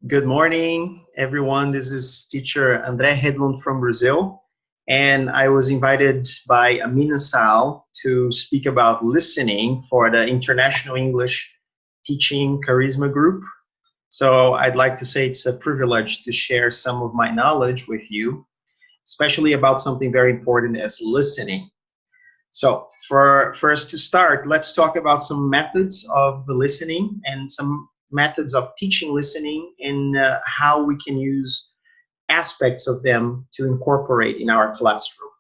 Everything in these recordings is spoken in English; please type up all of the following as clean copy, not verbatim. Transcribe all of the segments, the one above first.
Good morning, everyone. This is teacher André Hedlund from Brazil, and I was invited by Amina Sal to speak about listening for the International English Teaching Charisma Group. So I'd like to say it's a privilege to share some of my knowledge with you, especially about something very important as listening. So for us to start, let's talk about some methods of the listening and some methods of teaching listening and how we can use aspects of them to incorporate in our classroom.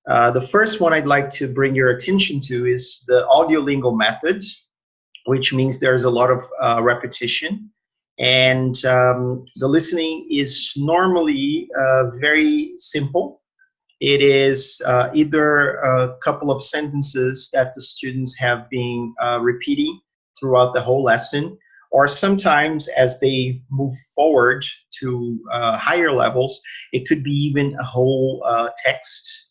The first one I'd like to bring your attention to is the audiolingual method, which means there's a lot of repetition. And the listening is normally very simple. It is either a couple of sentences that the students have been repeating throughout the whole lesson, or sometimes as they move forward to higher levels, it could be even a whole text.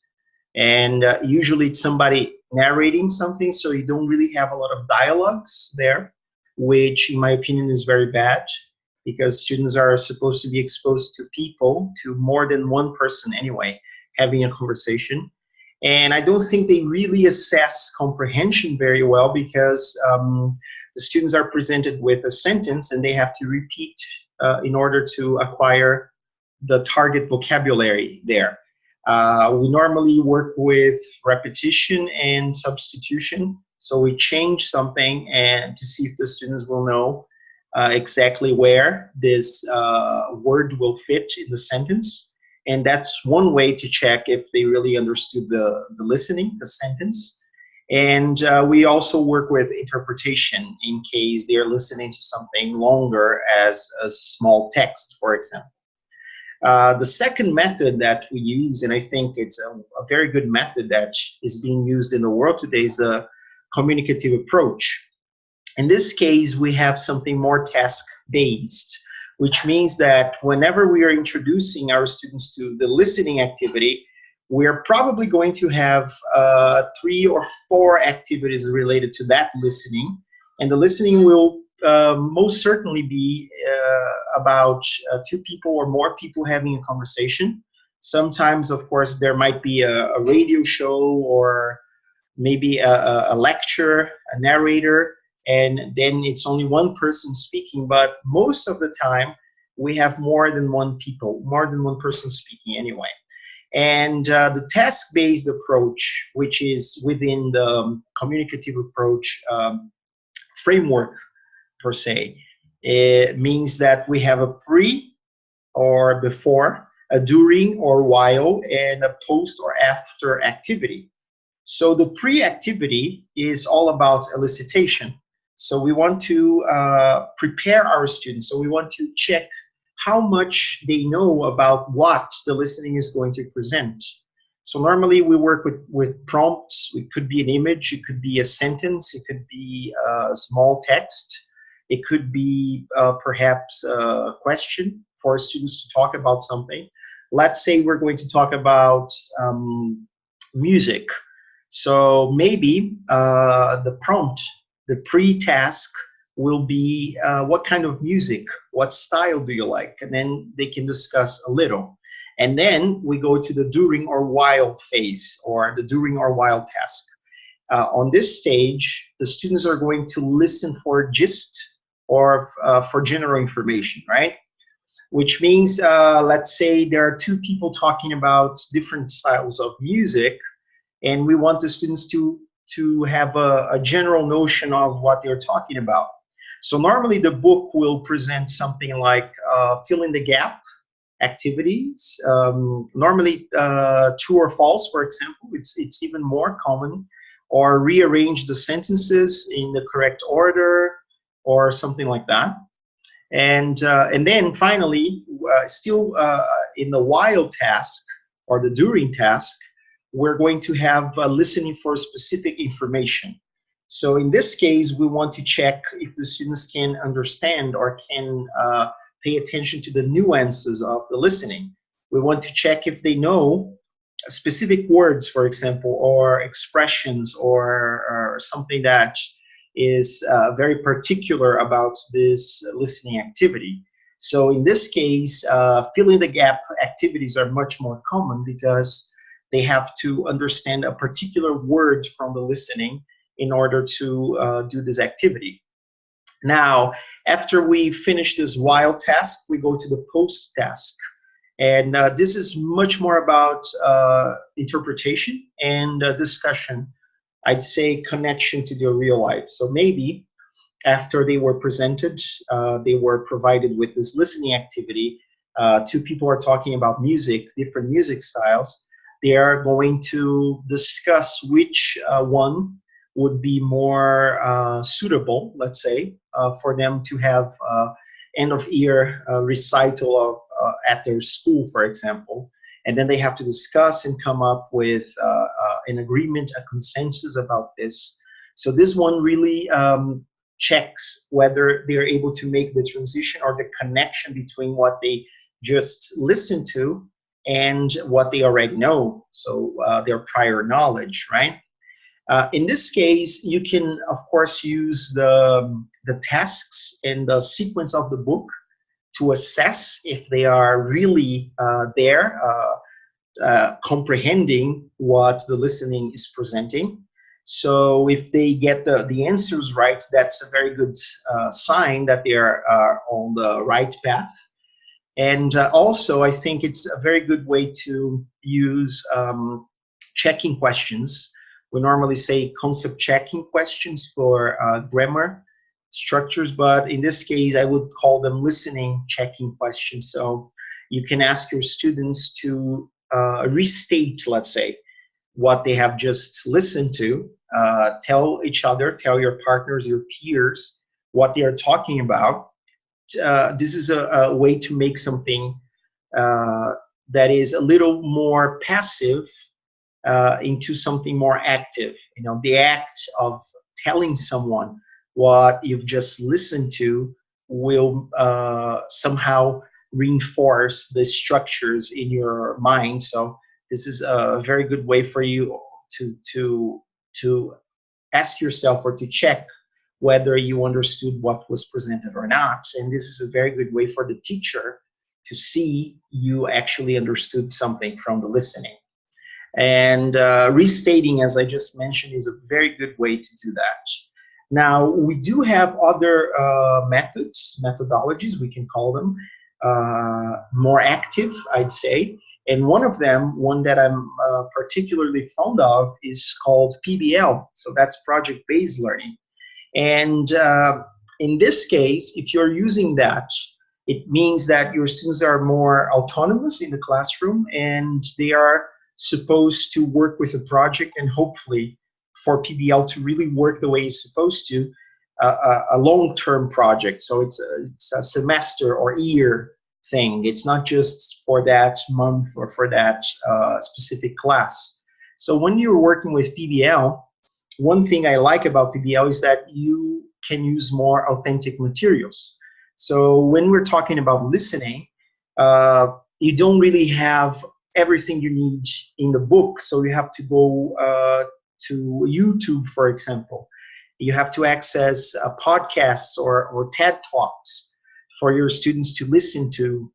And usually it's somebody narrating something, so you don't really have a lot of dialogues there, which in my opinion is very bad, because students are supposed to be exposed to people, to more than one person anyway, having a conversation. And I don't think they really assess comprehension very well, because the students are presented with a sentence and they have to repeat in order to acquire the target vocabulary there. We normally work with repetition and substitution. So we change something and to see if the students will know exactly where this word will fit in the sentence. And that's one way to check if they really understood the listening, the sentence. And we also work with interpretation in case they're listening to something longer as a small text, for example. The second method that we use, and I think it's a very good method that is being used in the world today, is the communicative approach. In this case, we have something more task-based, which means that whenever we are introducing our students to the listening activity, we're probably going to have 3 or 4 activities related to that listening. And the listening will most certainly be about 2 people or more people having a conversation. Sometimes, of course, there might be a radio show or maybe a lecture, a narrator, and then it's only one person speaking. But most of the time, we have more than one person speaking anyway. And the task-based approach, which is within the communicative approach framework per se, it means that we have a pre or before, a during or while, and a post or after activity. So the pre-activity is all about elicitation. So we want to prepare our students. So we want to check how much they know about what the listening is going to present. So normally we work with prompts. It could be an image, it could be a sentence, it could be a small text, it could be perhaps a question for students to talk about something. Let's say we're going to talk about music. So maybe the prompt, the pre-task will be what kind of music, what style do you like? And then they can discuss a little. And then we go to the during or while phase, or the during or while task. On this stage, the students are going to listen for gist or for general information, right? Which means, let's say there are 2 people talking about different styles of music, and we want the students to have a general notion of what they're talking about. So normally the book will present something like fill in the gap activities, normally true or false, for example. It's even more common, or rearrange the sentences in the correct order, or something like that. And then finally, still in the while task or the during task, we're going to have listening for specific information. So in this case, we want to check if the students can understand or can pay attention to the nuances of the listening. We want to check if they know specific words, for example, or expressions, or something that is very particular about this listening activity. So in this case, filling the gap activities are much more common because they have to understand a particular word from the listening in order to do this activity. Now, after we finish this while task, we go to the post task. And this is much more about interpretation and discussion. I'd say connection to their real life. So maybe after they were presented, they were provided with this listening activity. Two people are talking about music, different music styles. They are going to discuss which one would be more suitable, let's say, for them to have end of year recital of at their school, for example. And then they have to discuss and come up with an agreement, a consensus about this. So this one really checks whether they're able to make the transition or the connection between what they just listened to and what they already know. So their prior knowledge, right? In this case, you can, of course, use the tasks and the sequence of the book to assess if they are really there, comprehending what the listening is presenting. So if they get the answers right, that's a very good sign that they are on the right path. And also, I think it's a very good way to use checking questions. We normally say concept checking questions for grammar structures, but in this case, I would call them listening checking questions. So you can ask your students to restate, let's say, what they have just listened to, tell each other, tell your partners, your peers, what they are talking about. This is a way to make something that is a little more passive into something more active. You know, the act of telling someone what you've just listened to will somehow reinforce the structures in your mind. So this is a very good way for you to ask yourself or to check whether you understood what was presented or not. And this is a very good way for the teacher to see you actually understood something from the listening. And restating, as I just mentioned, is a very good way to do that. Now, we do have other methodologies, we can call them, more active, I'd say. And one of them, one that I'm particularly fond of, is called PBL. So that's project-based learning. And in this case, if you're using that, it means that your students are more autonomous in the classroom and they are supposed to work with a project, and hopefully for PBL to really work the way it's supposed to, a long-term project. So it's a semester or year thing. It's not just for that month or for that specific class. So when you're working with PBL, one thing I like about PBL is that you can use more authentic materials. So when we're talking about listening, you don't really have everything you need in the book. So you have to go to YouTube, for example. You have to access podcasts or TED Talks for your students to listen to,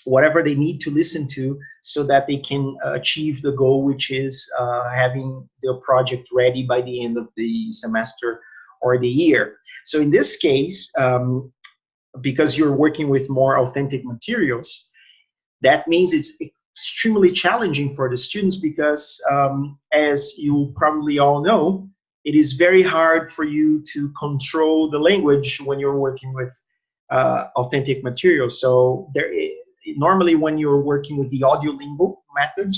whatever they need to listen to so that they can achieve the goal, which is having their project ready by the end of the semester or the year. So in this case, because you're working with more authentic materials, that means it's extremely challenging for the students because, as you probably all know, it is very hard for you to control the language when you're working with authentic materials. So normally when you're working with the audiolingual method,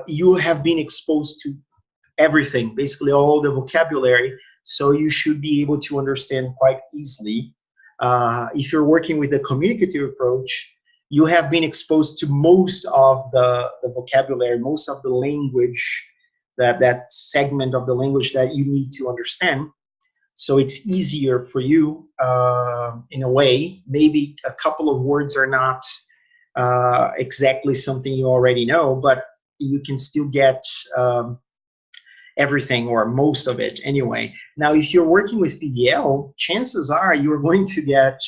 you have been exposed to everything, basically all the vocabulary, so you should be able to understand quite easily. If you're working with the communicative approach, you have been exposed to most of the vocabulary, most of the language, that segment of the language that you need to understand. So it's easier for you in a way. Maybe a couple of words are not exactly something you already know, but you can still get everything or most of it anyway. Now, if you're working with PBL, chances are you're going to get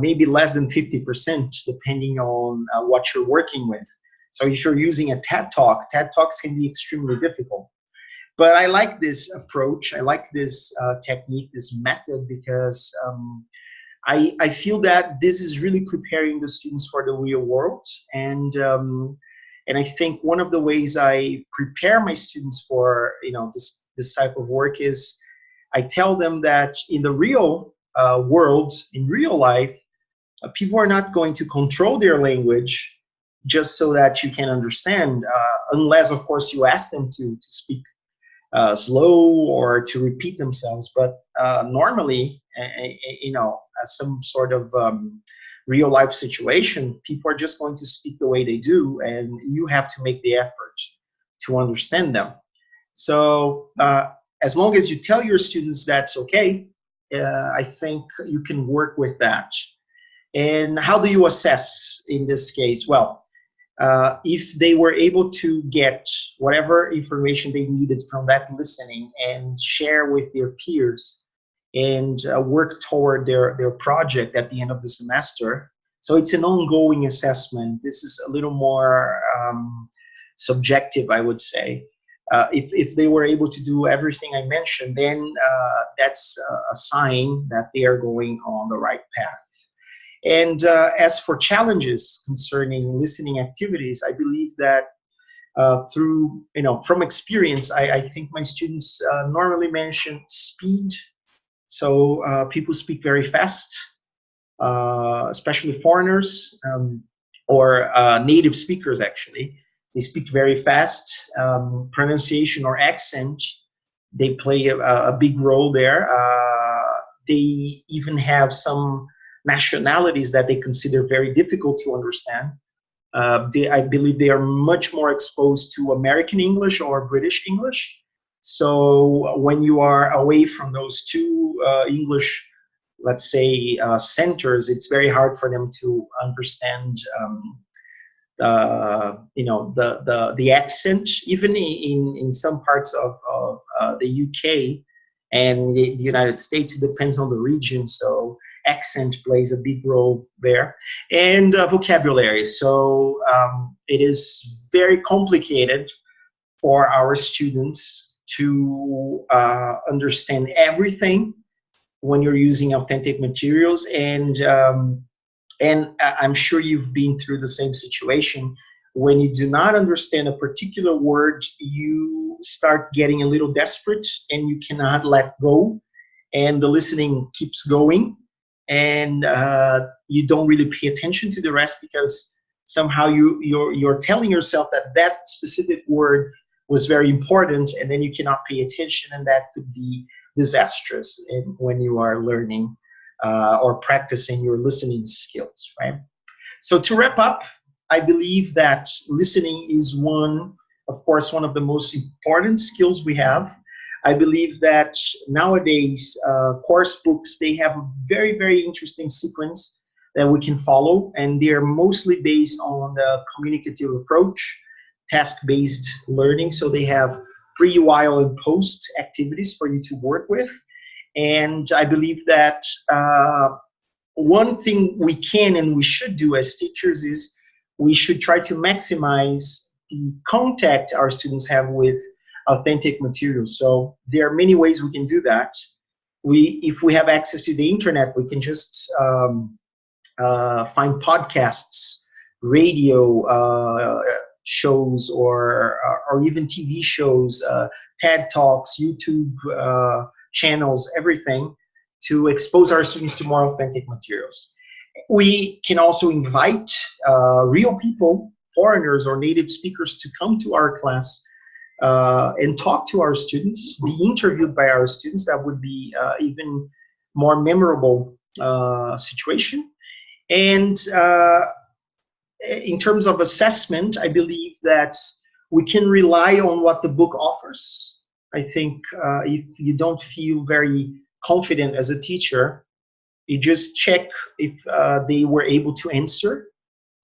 maybe less than 50%, depending on what you're working with. So if you're using a TED Talks can be extremely difficult. But I like this approach. I like this technique, this method, because I feel that this is really preparing the students for the real world. And I think one of the ways I prepare my students for this type of work is I tell them that in the real world, in real life, people are not going to control their language just so that you can understand, unless, of course, you ask them to speak slow or to repeat themselves. But normally, as some sort of real life situation, people are just going to speak the way they do, and you have to make the effort to understand them. So as long as you tell your students that's okay, I think you can work with that. And how do you assess in this case? Well, if they were able to get whatever information they needed from that listening and share with their peers and work toward their project at the end of the semester. So it's an ongoing assessment. This is a little more subjective, I would say. If they were able to do everything I mentioned, then that's a sign that they are going on the right path. And as for challenges concerning listening activities, I believe that through, from experience, I think my students normally mention speed. So people speak very fast, especially foreigners or native speakers, actually. They speak very fast. Pronunciation or accent, they play a big role there. They even have some nationalities that they consider very difficult to understand. I believe they are much more exposed to American English or British English. So when you are away from those two English, let's say, centers, it's very hard for them to understand the accent. Even in some parts of the UK and the United States, it depends on the region. So accent plays a big role there, and vocabulary. So it is very complicated for our students to understand everything when you're using authentic materials. And I'm sure you've been through the same situation. When you do not understand a particular word, you start getting a little desperate and you cannot let go, and the listening keeps going, and you don't really pay attention to the rest because somehow you're telling yourself that specific word was very important, and then you cannot pay attention, and that could be disastrous when you are learning or practicing your listening skills, right? So to wrap up, I believe that listening is one of the most important skills we have. I believe that nowadays course books, they have a very, very interesting sequence that we can follow, and they're mostly based on the communicative approach, task-based learning. So they have pre, while, and post activities for you to work with. And I believe that one thing we can and we should do as teachers is we should try to maximize the contact our students have with authentic materials. So there are many ways we can do that. If we have access to the internet, we can just find podcasts, radio shows, or even TV shows, TED Talks, YouTube channels, everything, to expose our students to more authentic materials. We can also invite real people, foreigners or native speakers, to come to our class and talk to our students, be interviewed by our students. That would be even more memorable situation. And in terms of assessment, I believe that we can rely on what the book offers. I think if you don't feel very confident as a teacher, you just check if they were able to answer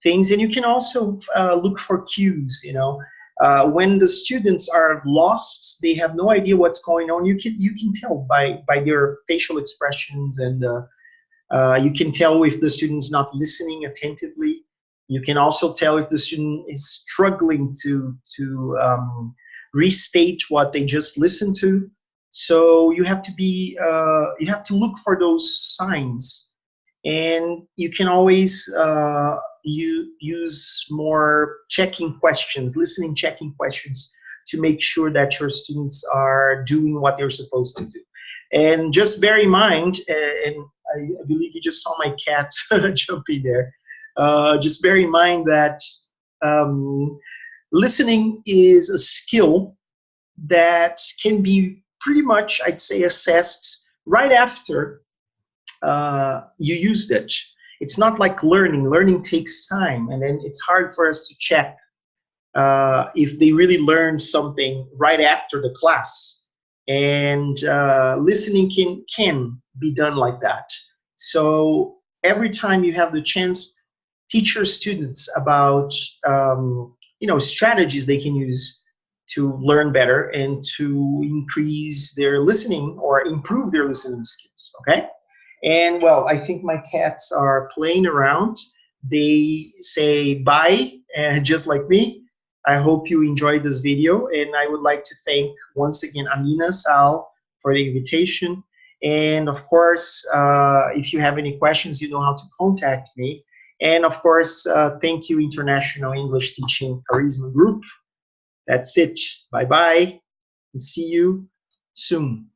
things, and you can also look for cues. When the students are lost, they have no idea what's going on. You can tell by their facial expressions and You can tell if the student is not listening attentively. You can also tell if the student is struggling to restate what they just listened to. So you have to be you have to look for those signs, and you can always you use more checking questions, listening checking questions, to make sure that your students are doing what they're supposed to do. And just bear in mind, and I believe you just saw my cat jumping there. Just bear in mind that um, listening is a skill that can be pretty much, I'd say, assessed right after you used it. It's not like learning. Learning takes time, and then it's hard for us to check if they really learned something right after the class. And listening can be done like that. So every time you have the chance, teach your students about strategies they can use to learn better and to increase their listening or improve their listening skills. Okay. And well, I think my cats are playing around. They say bye, just like me. I hope you enjoyed this video, and I would like to thank once again Amina, Sal, for the invitation. And of course, if you have any questions, you know how to contact me. And of course, thank you, International English Teaching Charisma Group. That's it. Bye-bye, and see you soon.